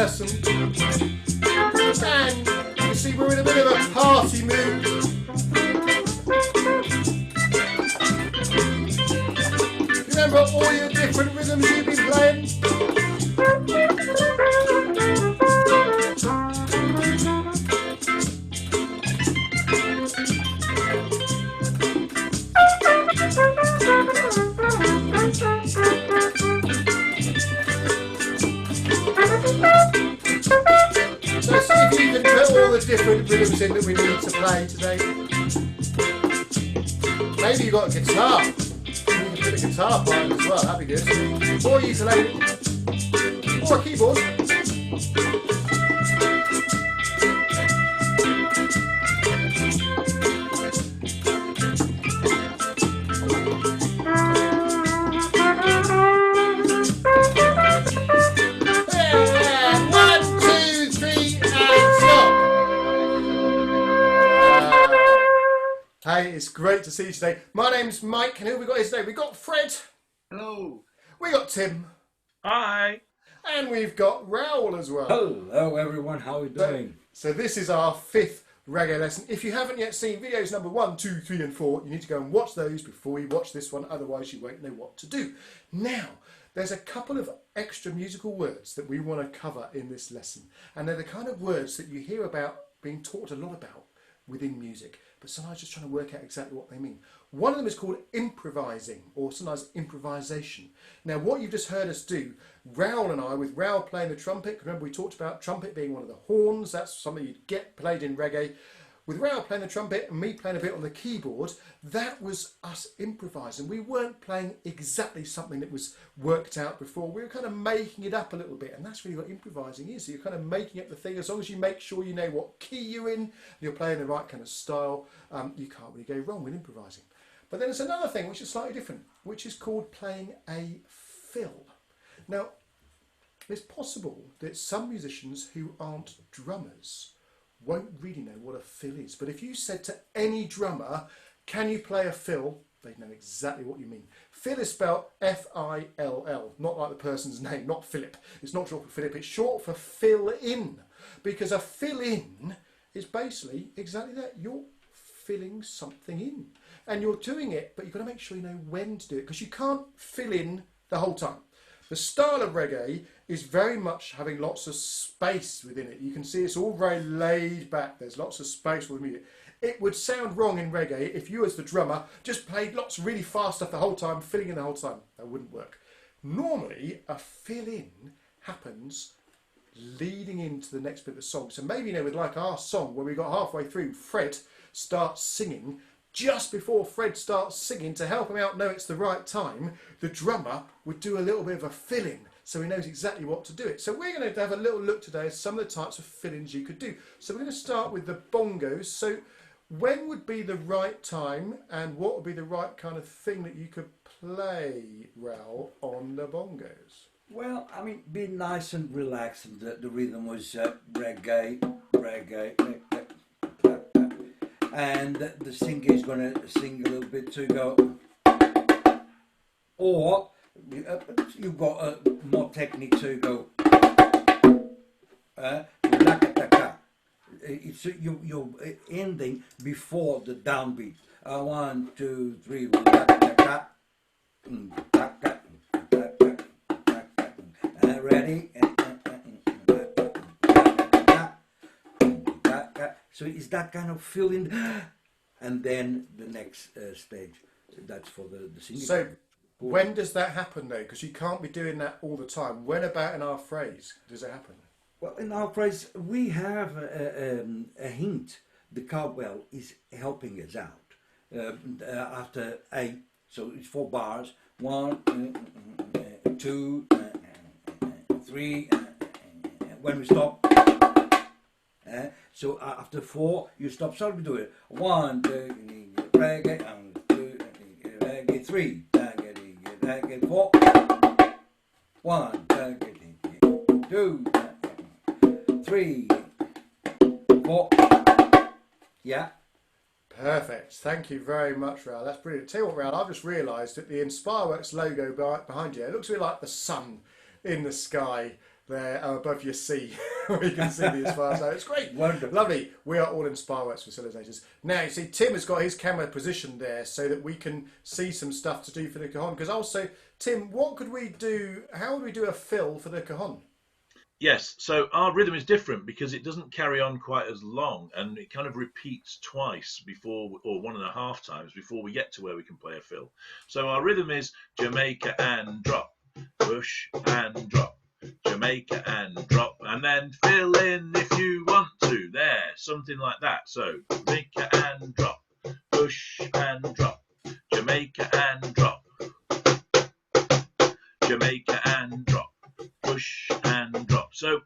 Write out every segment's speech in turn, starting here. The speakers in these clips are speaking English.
lesson. And you see we're in a bit of a party mood. Remember all your different rhythms you've been playing? So see if you can put all the different rhythms in that we need to play today. Maybe you've got a guitar. You can put a guitar part as well, that'd be good. Or a ukulele. Or a keyboard. Hey, it's great to see you today. My name's Mike, and who have we got here today? We've got Fred. Hello. We got Tim. Hi. And we've got Raoul as well. Hello everyone, how are you doing? So this is our 5th reggae lesson. If you haven't yet seen videos number 1, 2, 3 and 4, you need to go and watch those before you watch this one, otherwise you won't know what to do. Now, there's a couple of extra musical words that we want to cover in this lesson. And they're the kind of words that you hear about being taught a lot about within music, but sometimes just trying to work out exactly what they mean. One of them is called improvising, or sometimes improvisation. Now what you've just heard us do, Raoul and I, with Raoul playing the trumpet, remember we talked about trumpet being one of the horns, that's something you'd get played in reggae. With Raoul playing the trumpet and me playing a bit on the keyboard, that was us improvising. We weren't playing exactly something that was worked out before. We were kind of making it up a little bit, and that's really what improvising is. So you're kind of making up the thing. As long as you make sure you know what key you're in, and you're playing the right kind of style, you can't really go wrong with improvising. But then there's another thing which is slightly different, which is called playing a fill. Now, it's possible that some musicians who aren't drummers won't really know what a fill is. But if you said to any drummer, can you play a fill? They'd know exactly what you mean. Fill is spelled F-I-L-L, not like the person's name, not Philip. It's not short for Philip, it's short for fill in. Because a fill in is basically exactly that. You're filling something in. And you're doing it, but you've got to make sure you know when to do it, because you can't fill in the whole time. The style of reggae is very much having lots of space within it. You can see it's all very laid back. There's lots of space with music. It would sound wrong in reggae if you as the drummer just played lots of really fast stuff the whole time, filling in the whole time. That wouldn't work. Normally, a fill-in happens leading into the next bit of the song. So maybe, you know, with like our song, where we got halfway through, Fred starts singing. Just before Fred starts singing, to help him out know it's the right time, the drummer would do a little bit of a fill-in so he knows exactly what to do it. So we're going to have a little look today at some of the types of fill-ins you could do. So we're going to start with the bongos. So when would be the right time, and what would be the right kind of thing that you could play, Raoul, on the bongos? Well, I mean, be nice and relaxed. And the rhythm was reggae, reggae, reggae. And the singer is going to sing a little bit to go, or you've got more technique to go, it's you're ending before the downbeat. 1, 2, 3, ready? So it's that kind of feeling, and then the next stage, that's for the singing. So when does that happen though? Because you can't be doing that all the time. When about in our phrase does it happen? Well, in our phrase, we have a hint. The cowbell is helping us out. After 8, so it's 4 bars. 1, 2, 3. When we stop. So after 4, you stop. So we do it. 1, 2, reggae, 2, reggae, 3, reggae, 4. 1, 2, 3, 4. Yeah. Perfect. Thank you very much, Raoul. That's brilliant. Tell you what, Raoul, I've just realised that the Inspireworks logo behind you, it looks a bit like the sun in the sky there above your C. We can see the as far, so it's great. Wonderful. Lovely. We are all Inspireworks facilitators. Now, you see, Tim has got his camera positioned there so that we can see some stuff to do for the cajon. Because also, Tim, what could we do? How would we do a fill for the cajon? Yes, so our rhythm is different because it doesn't carry on quite as long, and it kind of repeats twice before, or 1.5 times before we get to where we can play a fill. So our rhythm is Jamaica and drop, push and drop, Jamaica and drop, and then fill in if you want to. There, something like that. So Jamaica and drop, push and drop, Jamaica and drop, Jamaica and drop, push and drop. So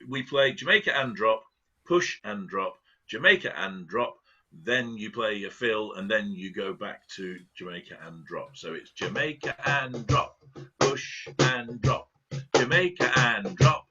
we play Jamaica and drop, push and drop, Jamaica and drop, then you play a fill, and then you go back to Jamaica and drop. So it's Jamaica and drop, push and drop, Jamaica and drop,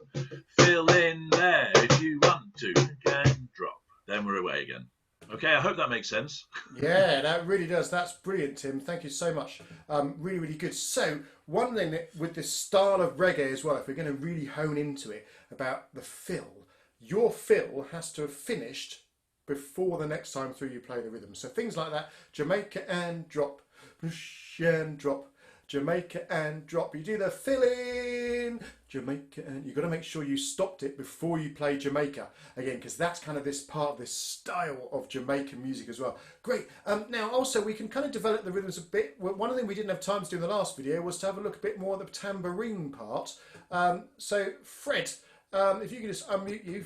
fill in there if you want to, and drop. Then we're away again. Okay, I hope that makes sense. Yeah, that really does. That's brilliant, Tim. Thank you so much. Really, really good. So, one thing that, with this style of reggae as well, if we're going to really hone into it, about the fill, your fill has to have finished before the next time through you play the rhythm. So things like that, Jamaica and drop, push and drop, Jamaica and drop. You do the fill in, Jamaica, and you've got to make sure you stopped it before you play Jamaica again, because that's kind of this part of this style of Jamaican music as well. Great. Now also we can kind of develop the rhythms a bit. One thing we didn't have time to do in the last video was to have a look a bit more at the tambourine part. So Fred, if you could just unmute you,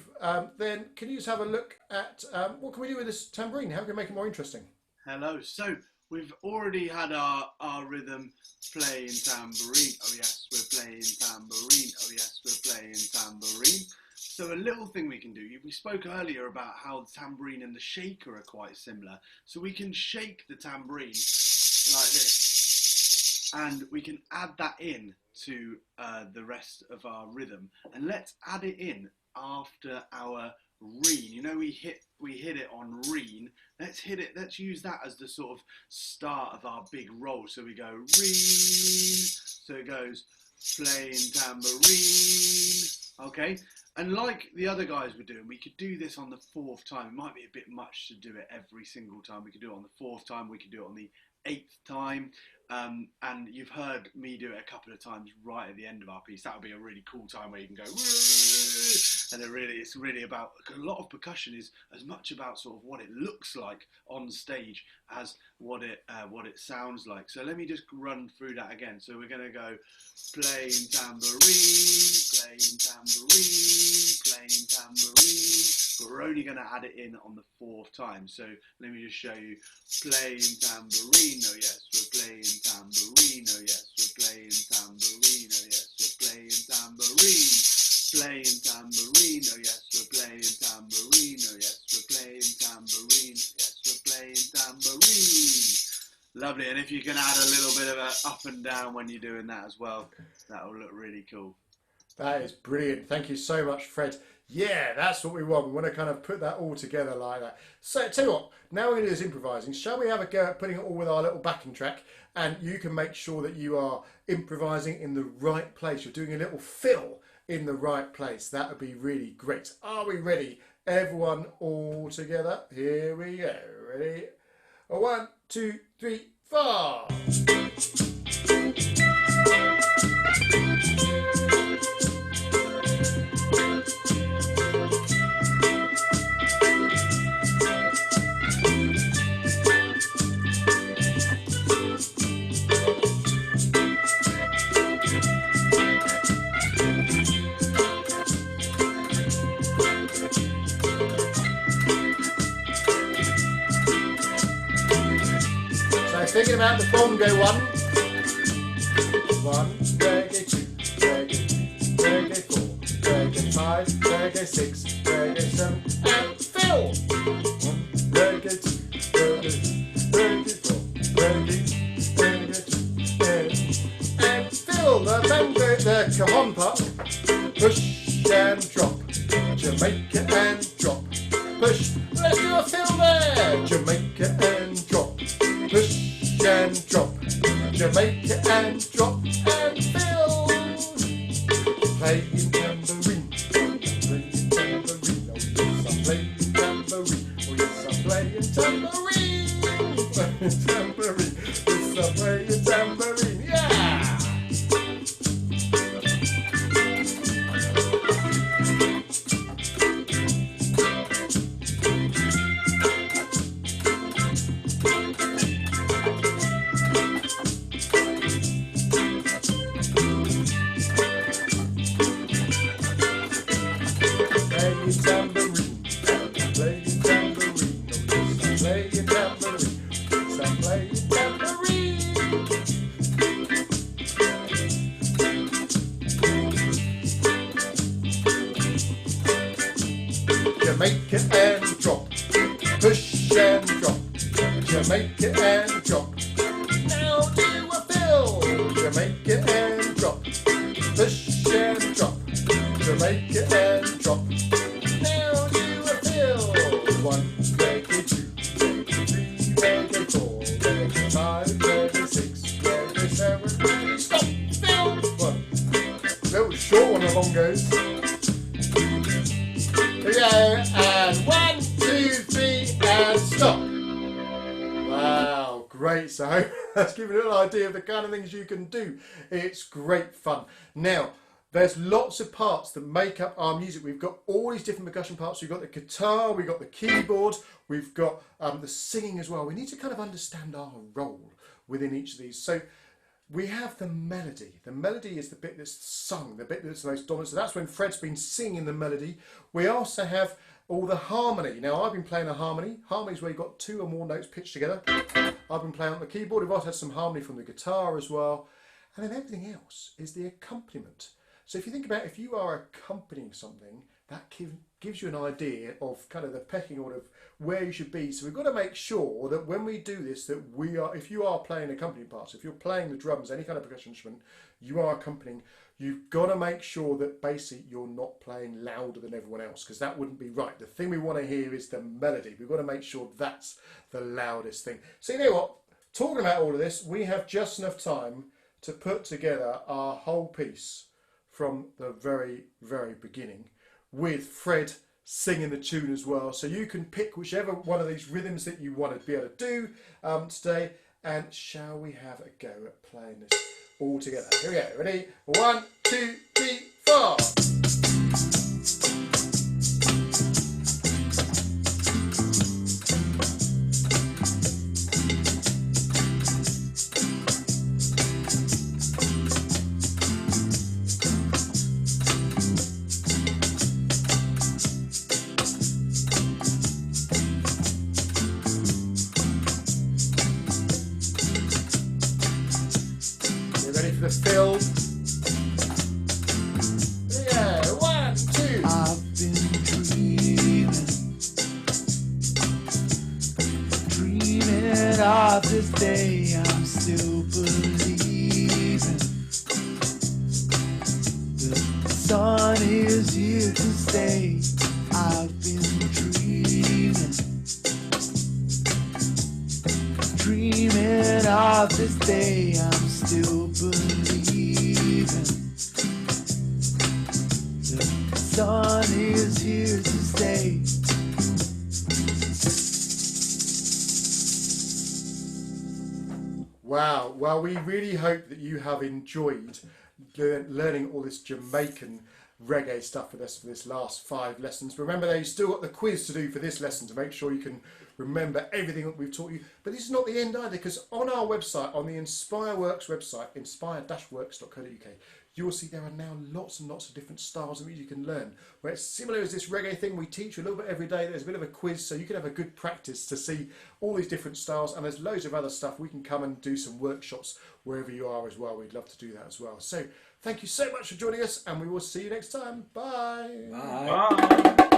then can you just have a look at what can we do with this tambourine? How can we make it more interesting? Hello. So we've already had our rhythm playing tambourine. Oh yes, we're playing tambourine. Oh yes, we're playing tambourine. So a little thing we can do, we spoke earlier about how the tambourine and the shaker are quite similar. So we can shake the tambourine like this, and we can add that in to the rest of our rhythm. And let's add it in after our reen. You know, we hit it on reen. Let's hit it. Let's use that as the sort of start of our big roll. So we go reen. So it goes playing tambourine. Okay. And like the other guys were doing, we could do this on the 4th time. It might be a bit much to do it every single time. We could do it on the 4th time. We could do it on the 8th time. And you've heard me do it a couple of times right at the end of our piece. That would be a really cool time where you can go, and it's really about, a lot of percussion is as much about sort of what it looks like on stage as what it sounds like. So let me just run through that again. So we're going to go playing tambourine, playing tambourine, playing tambourine. But we're only going to add it in on the 4th time. So let me just show you. Playing tambourine, oh yes, we're playing tambourine, oh yes, we're playing tambourine, oh yes, we're playing tambourine. Playing tambourine, oh yes, we're playing tambourine, oh yes, we're playing tambourine, yes, we're playing tambourine. Lovely, and if you can add a little bit of a up and down when you're doing that as well, that will look really cool. That is brilliant. Thank you so much, Fred. Yeah, that's what we want. We want to kind of put that all together like that. So, tell you what, now we're going to do is improvising. Shall we have a go at putting it all with our little backing track? And you can make sure that you are improvising in the right place. You're doing a little fill in the right place. That would be really great. Are we ready? Everyone all together. Here we go. Ready? 1, 2, 3, 4. Thinking about the bongo one. 1, reggae 2, reggae 3, reggae 4, reggae 5, reggae 6, reggae 7, and fill! 1, reggae 2, reggae 4, reggae 2, and fill the bongo, the cajon part. Push and drop, Jamaica and drop. Push, let's do a fill there. Jamaica and drop. Push and drop, Jamaica and drop and fill. Play in tambourine. Yes, I'm playing tambourine. Yeah! Playing tambourine, playing tambourine, oh yes, I'm playing tambourine, yes, I'm playing tambourine. Jamaica and drop, push and drop, Jamaica and drop. Now do a fill, Jamaica and drop, push and drop, Jamaica and drop. Now do a fill. 1, reggae, 2, reggae, 3, reggae, 4, reggae, 5, reggae, 6, reggae, 7, reggae, stop, fill. 1. That was short one along goes. Here we go, and 1, 2, 3, and stop. Wow, great. So that's giving you an idea of the kind of things you can do. It's great fun. Now, there's lots of parts that make up our music. We've got all these different percussion parts. We've got the guitar, we've got the keyboard, we've got the singing as well. We need to kind of understand our role within each of these. So we have the melody. The melody is the bit that's sung, the bit that's the most dominant. So that's when Fred's been singing the melody. We also have all the harmony. Now, I've been playing a harmony. Harmony is where you've got 2 or more notes pitched together. I've been playing on the keyboard. We've also had some harmony from the guitar as well. And then everything else is the accompaniment. So if you think about if you are accompanying something, that gives you an idea of kind of the pecking order of where you should be. So we've got to make sure that when we do this, that we are, if you are playing accompanying parts, if you're playing the drums, any kind of percussion instrument, you are accompanying, you've got to make sure that basically you're not playing louder than everyone else, because that wouldn't be right. The thing we want to hear is the melody. We've got to make sure that's the loudest thing. So you know what? Talking about all of this, we have just enough time to put together our whole piece from the very, very beginning, with Fred singing the tune as well. So you can pick whichever one of these rhythms that you want to be able to do today. And shall we have a go at playing this all together? Here we go. Ready? 1, 2, 3, 4. The fill. Yeah, 1, 2. I've been dreaming of this day. I'm still believing the sun is here to stay. I've been dreaming of this day. I'm still believing the sun is here to stay. Wow, well, we really hope that you have enjoyed learning all this Jamaican reggae stuff with us for this last 5 lessons. Remember, though, you've still got the quiz to do for this lesson to make sure you can remember everything that we've taught you. But this is not the end either, because on our website, on the Inspire-Works website, inspire-works.co.uk, you will see there are now lots and lots of different styles of music you can learn. Where it's similar as this reggae thing, we teach you a little bit every day. There's a bit of a quiz, so you can have a good practice to see all these different styles. And there's loads of other stuff. We can come and do some workshops wherever you are as well. We'd love to do that as well. So thank you so much for joining us, and we will see you next time. Bye. Bye. Bye.